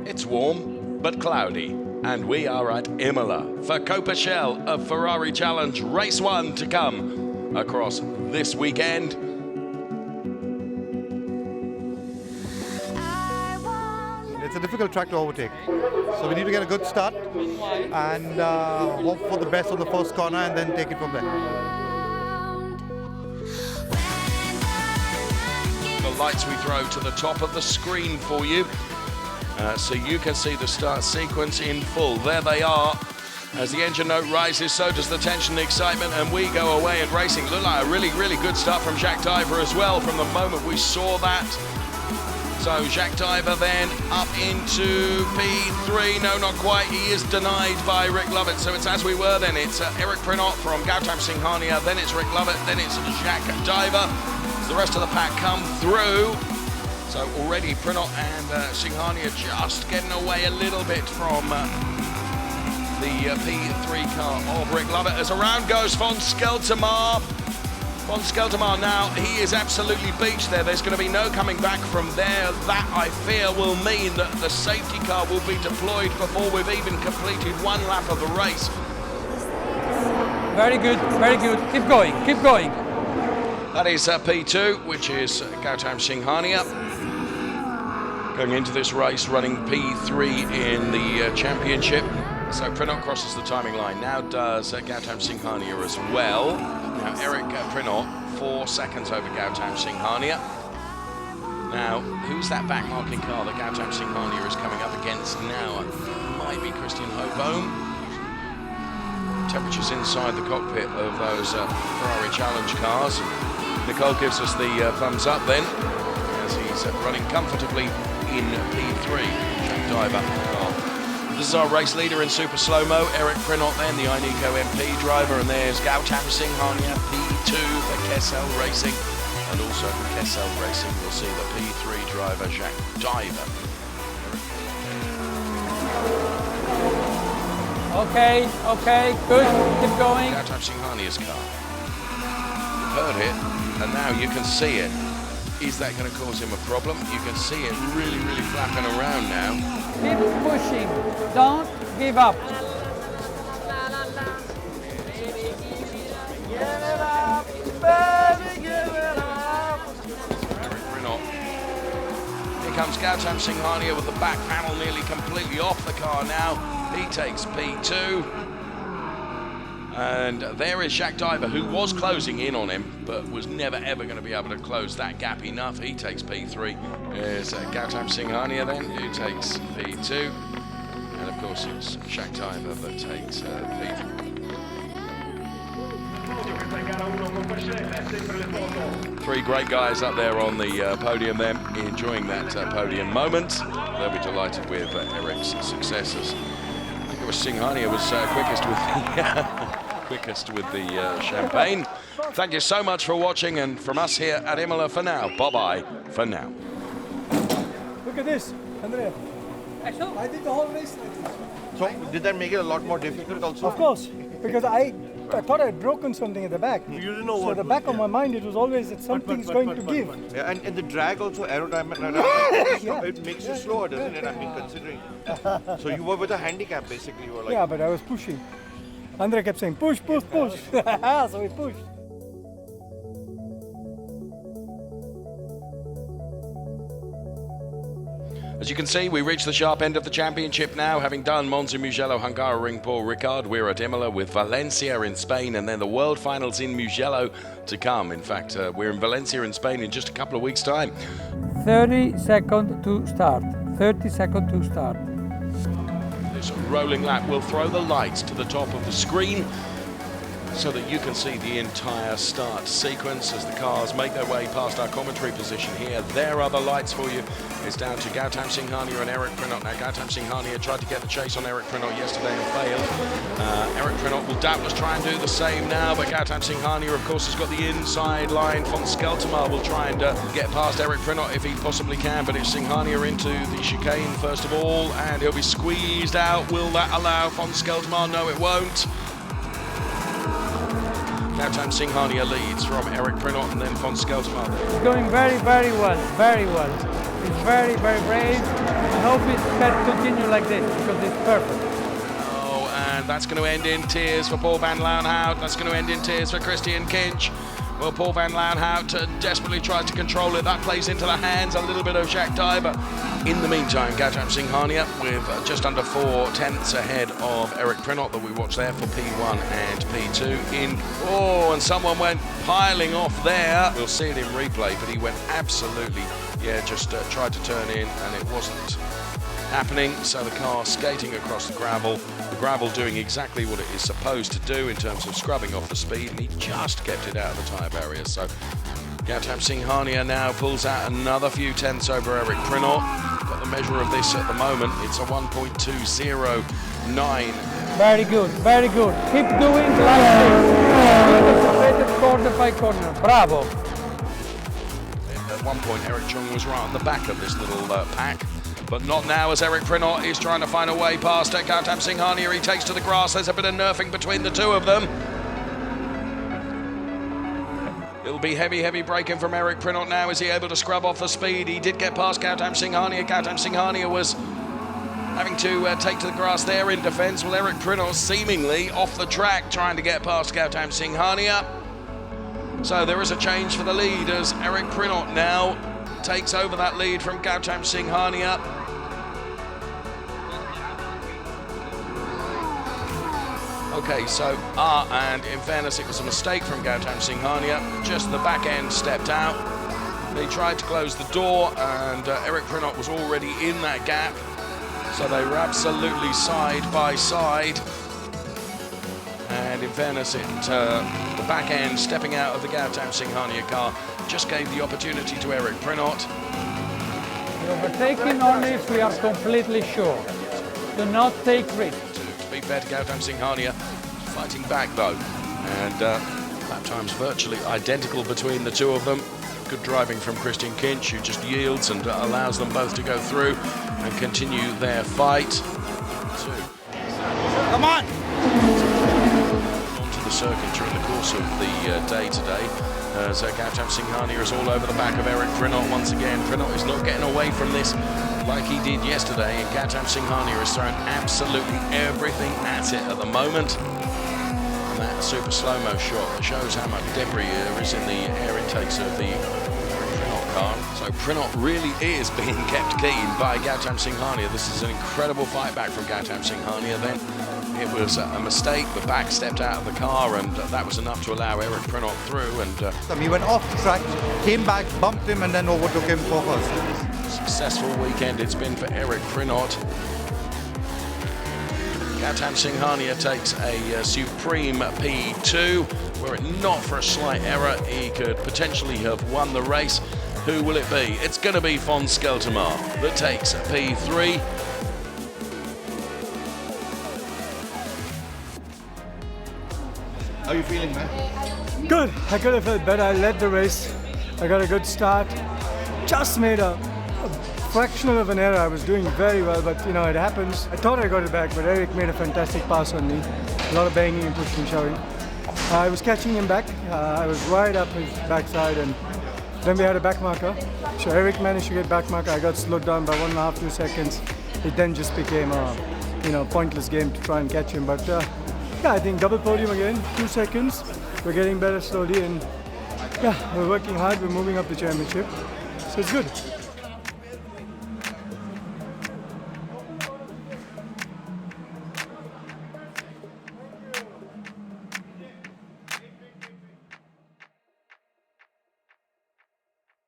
It's warm but cloudy, and we are at Imola for Coppa Shell of Ferrari Challenge Race 1 to come across this weekend. It's a difficult track to overtake, so we need to get a good start and hope for the best on the first corner and then take it from there. The lights we throw to the top of the screen for you, so you can see the start sequence in full. There they are. As the engine note rises, so does the tension and excitement, and we go away and racing. Looked like a really, really good start from Jacques Duyver as well from the moment we saw that. So Jacques Duyver then up into P3. No, not quite. He is denied by Rick Lovat. So it's as we were then. It's Erich Prinoth from Gautam Singhania. Then it's Rick Lovat. Then it's Jacques Duyver. The rest of the pack come through. So already Prinoth and Singhania just getting away a little bit from the P3 car of Rick Lovat. As around goes Fons Scheltema. Fons Scheltema now, he is absolutely beached there. There's going to be no coming back from there. That, I fear, will mean that the safety car will be deployed before we've even completed one lap of the race. Very good, very good. Keep going, keep going. That is P2, which is Gautam Singhania. Going into this race, running P3 in the championship. So Prinoth crosses the timing line. Now does Gautam Singhania as well. Now Erich Prinoth, 4 seconds over Gautam Singhania. Now, who's that back marking car that Gautam Singhania is coming up against now? Might be Christian Hobome. Temperatures inside the cockpit of those Ferrari Challenge cars. Nicole gives us the thumbs up then, as he's running comfortably in P3. Jacques Duyver. This is our race leader in super slow-mo, Erich Prinoth, then the Ineco-MP driver, and there's Gautam Singhania, P2 for Kessel Racing, and also for Kessel Racing we'll see the P3 driver, Jacques Duyver. Okay, okay, good, keep going. Gautam Singhania's car. You've heard it, and now you can see it. Is that going to cause him a problem? You can see it really, really flapping around now. Keep pushing, don't give up. Here comes Gautam Singhania with the back panel nearly completely off the car now. He takes P2. And there is Jacques Duyver, who was closing in on him, but was never ever going to be able to close that gap enough. He takes P3. There's Gautam Singhania then, who takes P2. And of course it's Jacques Duyver that takes P3. Three great guys up there on the podium then, enjoying that podium moment. They'll be delighted with Erich's successes. I think it was Singhania was quickest with the champagne. Thank you so much for watching, and from us here at Imola for now, bye-bye for now. Look at this, Andrea. I did the whole race like this. So did that make it a lot more difficult also? Of course, because I thought I had broken something at the back. You didn't know so what. the back of my mind, it was always that something's going to give. Yeah, and the drag also, aerodynamic, Yeah. it makes you slower, doesn't it? I mean, considering. So you were with a handicap, basically. You were like. Yeah, but I was pushing. Andrea kept saying, push, push, push. So we pushed. As you can see, we reach the sharp end of the championship now, having done Monza, Mugello, Hungaroring, Paul Ricard. We're at Imola with Valencia in Spain, and then the World Finals in Mugello to come. In fact, we're in Valencia in Spain in just a couple of weeks' time. 30 seconds to start, 30 seconds to start. This rolling lap will throw the lights to the top of the screen so that you can see the entire start sequence as the cars make their way past our commentary position here. There are the lights for you. It's down to Gautam Singhania and Erich Prinoth. Now, Gautam Singhania tried to get the chase on Erich Prinoth yesterday and failed. Erich Prinoth will doubtless try and do the same now, but Gautam Singhania, of course, has got the inside line. Fons Scheltema will try and get past Erich Prinoth if he possibly can, but it's Singhania into the chicane first of all, and he'll be squeezed out. Will that allow Fons Scheltema? No, it won't. Gautam Singhania leads from Erich Prinoth and then Fons Scheltema. It's going very, very well, very well. He's very, very brave. I hope it can continue like this because it's perfect. Oh, and that's going to end in tears for Paul van Leeuwenhout. That's going to end in tears for Christian Kinch. Well, Paul van Leeuwenhout desperately tries to control it. That plays into the hands a little bit of Jacques Duyver. In the meantime, Gautam Singhania with just under 4 tenths ahead of Erich Prinoth that we watched there for P1 and P2. And someone went piling off there. We'll see it in replay, but he went absolutely, just tried to turn in and it wasn't happening. So the car skating across the gravel doing exactly what it is supposed to do in terms of scrubbing off the speed, and he just kept it out of the tyre barrier. So Gautam Singhania now pulls out another few tenths over Erich Prinoth. Got the measure of this at the moment. It's a 1.209. Very good, very good. Keep doing like this. Corner by corner. Bravo. At one point, Eric Chung was right on the back of this little pack. But not now, as Erich Prinoth is trying to find a way past Gautam Singhania. He takes to the grass. There's a bit of nerfing between the two of them. It'll be heavy braking from Erich Prinoth now. Is he able to scrub off the speed? He did get past Gautam Singhania. Gautam Singhania was having to take to the grass there in defence. Well, Erich Prinoth seemingly off the track trying to get past Gautam Singhania. So there is a change for the lead as Erich Prinoth now takes over that lead from Gautam Singhania. Okay, so, and in fairness, it was a mistake from Gautam Singhania. Just the back end stepped out. They tried to close the door, and Erich Prinoth was already in that gap. So they were absolutely side by side. And in fairness, the back end stepping out of the Gautam Singhania car just gave the opportunity to Erich Prinoth. Overtaking only if we are completely sure. Do not take risks. To be fair to Gautam Singhania, fighting back though. And lap times virtually identical between the two of them. Good driving from Christian Kinch, who just yields and allows them both to go through and continue their fight. Come on! Onto the circuit during the course of the day today. As Gautam Singhania is all over the back of Erich Prinoth once again. Prinoth is not getting away from this like he did yesterday, and Gautam Singhania is throwing absolutely everything at it at the moment. And that super slow-mo shot shows how much debris there is in the air intakes of the Erich Prinoth car. So Prinoth really is being kept keen by Gautam Singhania. This is an incredible fight back from Gautam Singhania then. It was a mistake, the back stepped out of the car, and that was enough to allow Erich Prinoth through. And he went off the track, came back, bumped him, and then overtook him for first. Successful weekend it's been for Erich Prinoth. Gautam Singhania takes a supreme P2. Were it not for a slight error, he could potentially have won the race. Who will it be? It's going to be Fons Scheltema that takes a P3. How are you feeling, man? Good. I could have felt better. I led the race. I got a good start. Just made a fractional of an error. I was doing very well, but you know, it happens. I thought I got it back, but Eric made a fantastic pass on me. A lot of banging and pushing and shoving. I was catching him back. I was right up his backside, and then we had a back marker. So Eric managed to get back marker. I got slowed down by 1.5 to 2 seconds. It then just became a pointless game to try and catch him. But yeah, I think double podium again, 2 seconds. We're getting better slowly, and yeah, we're working hard. We're moving up the championship, so it's good.